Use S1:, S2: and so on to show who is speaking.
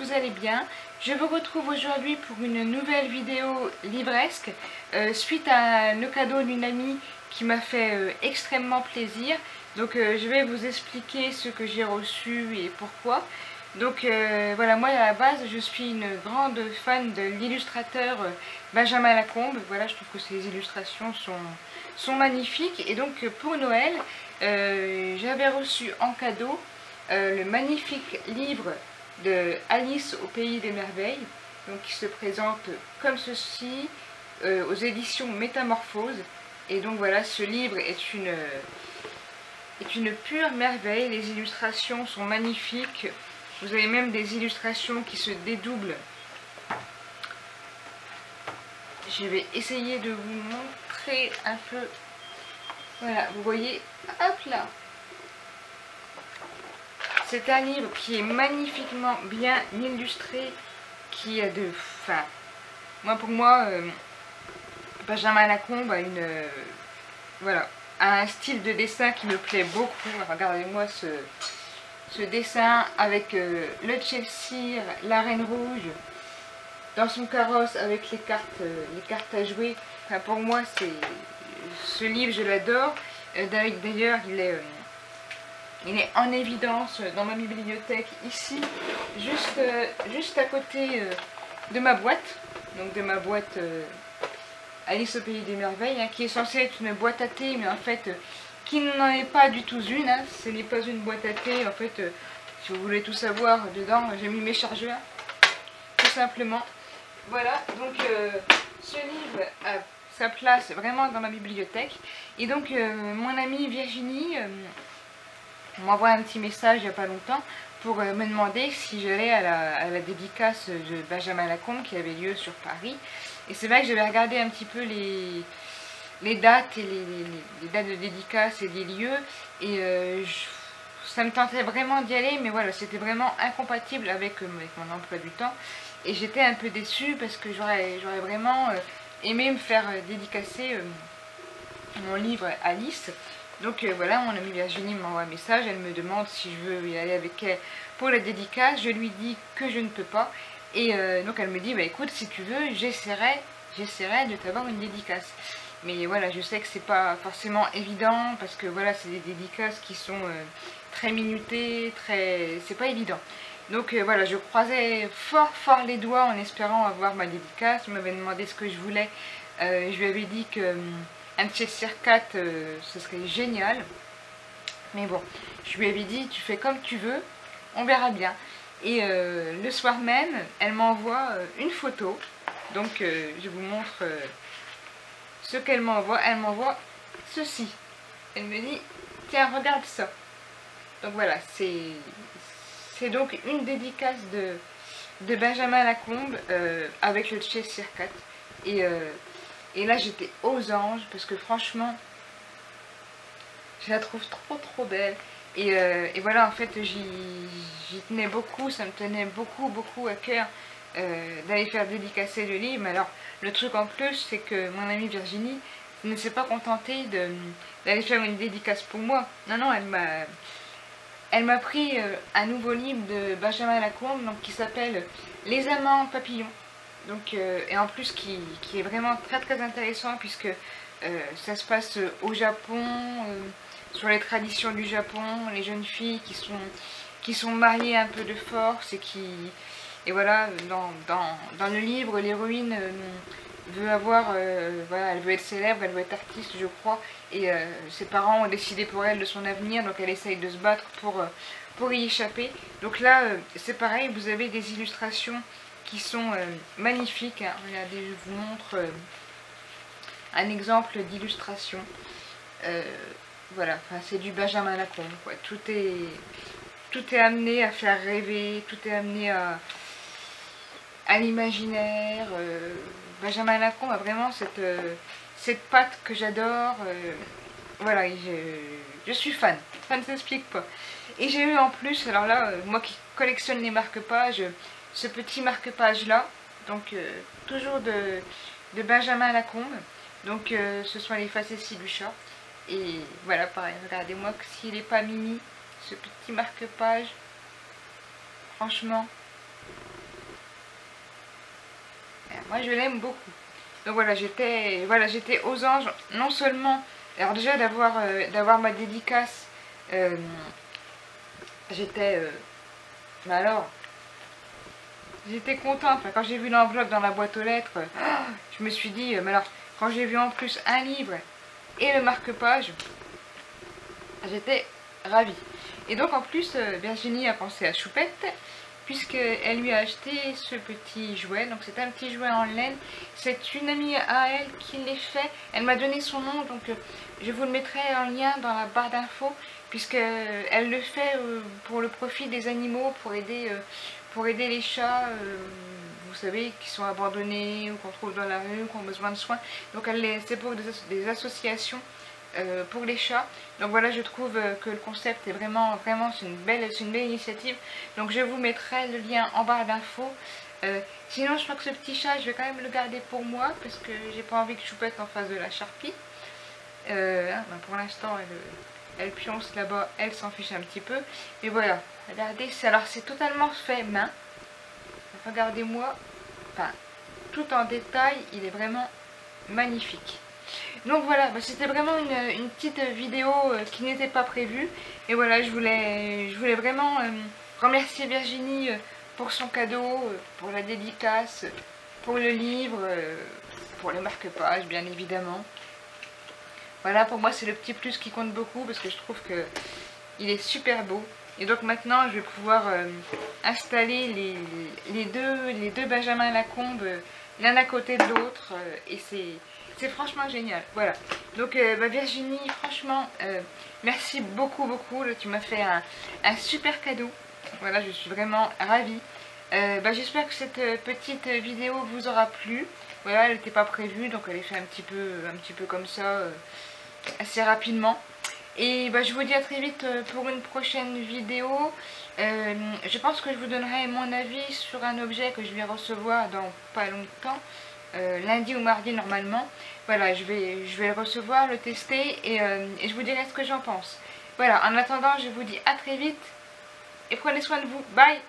S1: vous allez bien. Je vous retrouve aujourd'hui pour une nouvelle vidéo livresque suite à le cadeau d'une amie qui m'a fait extrêmement plaisir. Donc je vais vous expliquer ce que j'ai reçu et pourquoi. Donc voilà, moi à la base je suis une grande fan de l'illustrateur Benjamin Lacombe. Voilà, je trouve que ses illustrations sont magnifiques. Et donc pour Noël, j'avais reçu en cadeau le magnifique livre de Alice au pays des merveilles, donc qui se présente comme ceci aux éditions Métamorphose. Et donc voilà, ce livre est une pure merveille. Les illustrations sont magnifiques. Vous avez même des illustrations qui se dédoublent. Je vais essayer de vous montrer un peu. Voilà, vous voyez, hop là. C'est un livre qui est magnifiquement bien illustré, qui a de... Enfin, pour moi, Benjamin Lacombe a voilà, a un style de dessin qui me plaît beaucoup. Regardez-moi ce dessin avec le Chelsea, la Reine Rouge, dans son carrosse avec les cartes à jouer. Enfin, pour moi, ce livre, je l'adore. D'ailleurs, il est en évidence dans ma bibliothèque ici, juste à côté de ma boîte. Donc de ma boîte Alice au pays des merveilles, hein, qui est censée être une boîte à thé, mais en fait qui n'en est pas du tout une. Hein. Ce n'est pas une boîte à thé. En fait, si vous voulez tout savoir, dedans j'ai mis mes chargeurs, tout simplement. Voilà, donc ce livre a sa place vraiment dans ma bibliothèque. Et donc mon amie Virginie m'envoie un petit message il n'y a pas longtemps pour me demander si j'allais à la dédicace de Benjamin Lacombe qui avait lieu sur Paris. Et c'est vrai que j'avais regardé un petit peu les dates et les dates de dédicace et les lieux, et ça me tentait vraiment d'y aller, mais voilà, c'était vraiment incompatible avec mon emploi du temps, et j'étais un peu déçue parce que j'aurais vraiment aimé me faire dédicacer mon livre Alice. Donc voilà, mon amie Virginie m'envoie un message, elle me demande si je veux y aller avec elle pour la dédicace. Je lui dis que je ne peux pas, et donc elle me dit, bah écoute, si tu veux, j'essaierai de t'avoir une dédicace. Mais voilà, je sais que c'est pas forcément évident, parce que voilà, c'est des dédicaces qui sont très minutées, c'est pas évident. Donc voilà, je croisais fort les doigts en espérant avoir ma dédicace. Je m'avais demandé ce que je voulais. Je lui avais dit que un Cheshire Cat, ce serait génial. Mais bon, je lui avais dit, tu fais comme tu veux, on verra bien. Et le soir même, elle m'envoie une photo. Donc je vous montre ce qu'elle m'envoie. Elle m'envoie ceci. Elle me dit, tiens, regarde ça. Donc voilà, c'est donc une dédicace de Benjamin Lacombe avec le Cheshire Cat. Et là, j'étais aux anges parce que franchement, je la trouve trop belle. Et voilà, en fait, j'y tenais beaucoup, ça me tenait beaucoup à cœur d'aller faire dédicacer le livre. Mais alors, le truc en plus, c'est que mon amie Virginie ne s'est pas contentée d'aller faire une dédicace pour moi. Non, elle m'a pris un nouveau livre de Benjamin Lacombe, donc, qui s'appelle Les Amants Papillons. Donc, et en plus qui est vraiment très intéressant, puisque ça se passe au Japon, sur les traditions du Japon, les jeunes filles qui sont mariées un peu de force, et voilà, dans le livre, l'héroïne veut avoir, voilà, elle veut être célèbre, elle veut être artiste, je crois, et ses parents ont décidé pour elle de son avenir, donc elle essaye de se battre pour y échapper. Donc là, c'est pareil, vous avez des illustrations qui sont magnifiques, hein. Regardez, je vous montre un exemple d'illustration. Voilà, enfin, c'est du Benjamin Lacombe, quoi. Tout est amené à faire rêver, tout est amené à l'imaginaire. Benjamin Lacombe a vraiment cette patte que j'adore. Voilà, je suis fan, ça ne s'explique pas. Et j'ai eu en plus, alors là, moi qui collectionne les marque-pages, ce petit marque-page là, donc toujours de Benjamin Lacombe. Donc ce sont les facéties du chat. Et voilà, pareil, regardez-moi s'il n'est pas mimi, ce petit marque-page. Franchement, Moi je l'aime beaucoup. Donc voilà, j'étais aux anges, non seulement, alors déjà d'avoir ma dédicace, j'étais, bah alors, j'étais contente. Enfin, quand j'ai vu l'enveloppe dans la boîte aux lettres, je me suis dit, mais alors, quand j'ai vu en plus un livre et le marque-page, j'étais ravie. Et donc en plus, Virginie a pensé à Choupette, puisqu'elle lui a acheté ce petit jouet. Donc c'est un petit jouet en laine. C'est une amie à elle qui l'a fait. Elle m'a donné son nom, donc je vous le mettrai en lien dans la barre d'infos, puisqu'elle le fait pour le profit des animaux, pour aider les chats, vous savez, qui sont abandonnés ou qu'on trouve dans la rue, qui ont besoin de soins. Donc c'est pour des associations pour les chats. Donc voilà, je trouve que le concept est vraiment c'est une belle initiative. Donc je vous mettrai le lien en barre d'infos. Sinon je crois que ce petit chat je vais quand même le garder pour moi, parce que j'ai pas envie que Choupette en fasse de la charpie. Pour l'instant elle pionce là-bas, elle s'en fiche un petit peu. Mais voilà, regardez, alors c'est totalement fait main. Regardez-moi, enfin tout en détail, il est vraiment magnifique. Donc voilà, c'était vraiment une petite vidéo qui n'était pas prévue. Et voilà, je voulais vraiment remercier Virginie pour son cadeau, pour la dédicace, pour le livre, pour les marque-pages bien évidemment. Voilà, pour moi c'est le petit plus qui compte beaucoup, parce que je trouve que il est super beau. Et donc maintenant je vais pouvoir installer les deux Benjamin Lacombe l'un à côté de l'autre, et c'est franchement génial. Voilà, donc Virginie, franchement merci beaucoup. Tu m'as fait un super cadeau. Voilà, je suis vraiment ravie. J'espère que cette petite vidéo vous aura plu. Voilà, elle n'était pas prévue, donc elle est faite un petit peu comme ça, assez rapidement. Et je vous dis à très vite pour une prochaine vidéo. Je pense que je vous donnerai mon avis sur un objet que je vais recevoir dans pas longtemps, lundi ou mardi normalement. Voilà, je vais le recevoir, le tester, et je vous dirai ce que j'en pense. Voilà, en attendant, je vous dis à très vite et prenez soin de vous. Bye!